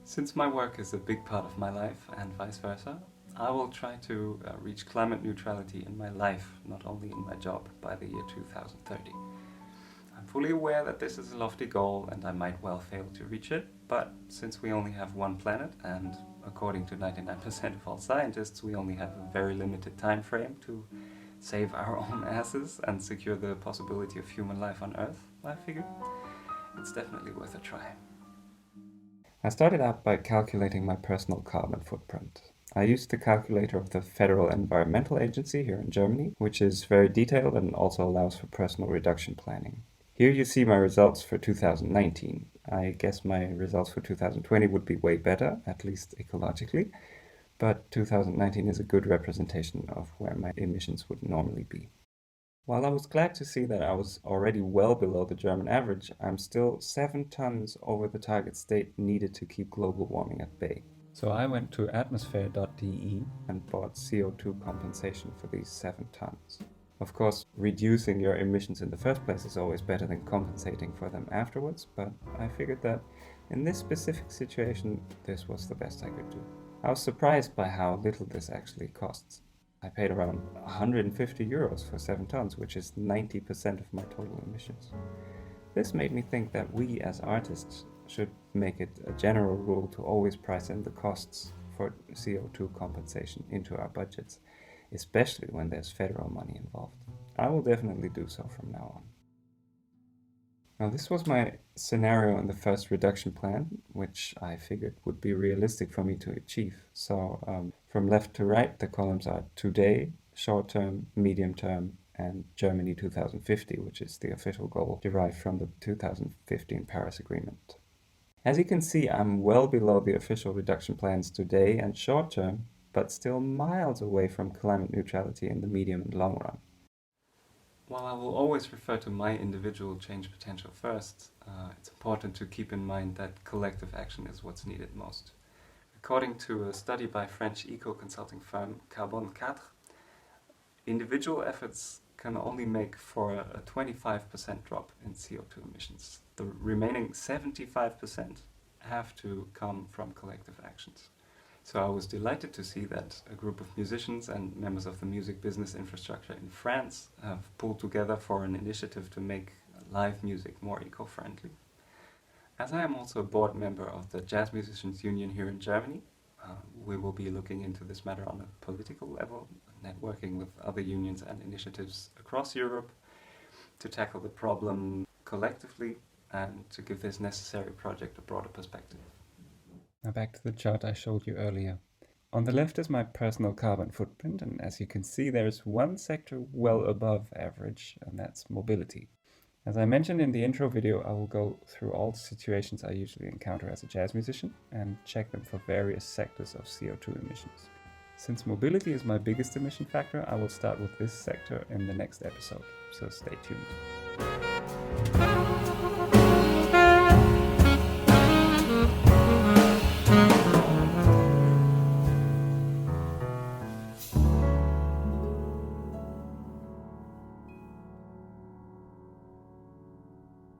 Since my work is a big part of my life and vice versa, I will try to reach climate neutrality in my life, not only in my job, by the year 2030. I'm fully aware that this is a lofty goal and I might well fail to reach it, but since we only have one planet and according to 99% of all scientists we only have a very limited time frame to save our own asses and secure the possibility of human life on Earth, I figure it's definitely worth a try. I started out by calculating my personal carbon footprint. I used the calculator of the Federal Environmental Agency here in Germany, which is very detailed and also allows for personal reduction planning. Here you see my results for 2019. I guess my results for 2020 would be way better, at least ecologically, but 2019 is a good representation of where my emissions would normally be. While I was glad to see that I was already well below the German average, I'm still 7 tons over the target state needed to keep global warming at bay. So I went to atmosphere.de and bought CO2 compensation for these 7 tons. Of course, reducing your emissions in the first place is always better than compensating for them afterwards, but I figured that in this specific situation, this was the best I could do. I was surprised by how little this actually costs. I paid around 150 euros for 7 tons, which is 90% of my total emissions. This made me think that we as artists should make it a general rule to always price in the costs for CO2 compensation into our budgets, especially when there's federal money involved. I will definitely do so from now on. Now, this was my scenario in the first reduction plan, which I figured would be realistic for me to achieve. So from left to right, the columns are today, short term, medium term, and Germany 2050, which is the official goal derived from the 2015 Paris Agreement. As you can see, I'm well below the official reduction plans today and short term, but still miles away from climate neutrality in the medium and long run. While I will always refer to my individual change potential first, it's important to keep in mind that collective action is what's needed most. According to a study by French eco-consulting firm Carbone 4, individual efforts can only make for a 25% drop in CO2 emissions. The remaining 75% have to come from collective actions. So I was delighted to see that a group of musicians and members of the music business infrastructure in France have pulled together for an initiative to make live music more eco-friendly. As I am also a board member of the Jazz Musicians Union here in Germany, we will be looking into this matter on a political level, networking with other unions and initiatives across Europe to tackle the problem collectively and to give this necessary project a broader perspective. Now back to the chart I showed you earlier. On the left is my personal carbon footprint, and as you can see there is one sector well above average, and that's mobility. As I mentioned in the intro video, I will go through all the situations I usually encounter as a jazz musician and check them for various sectors of CO2 emissions. Since mobility is my biggest emission factor, I will start with this sector in the next episode, so stay tuned.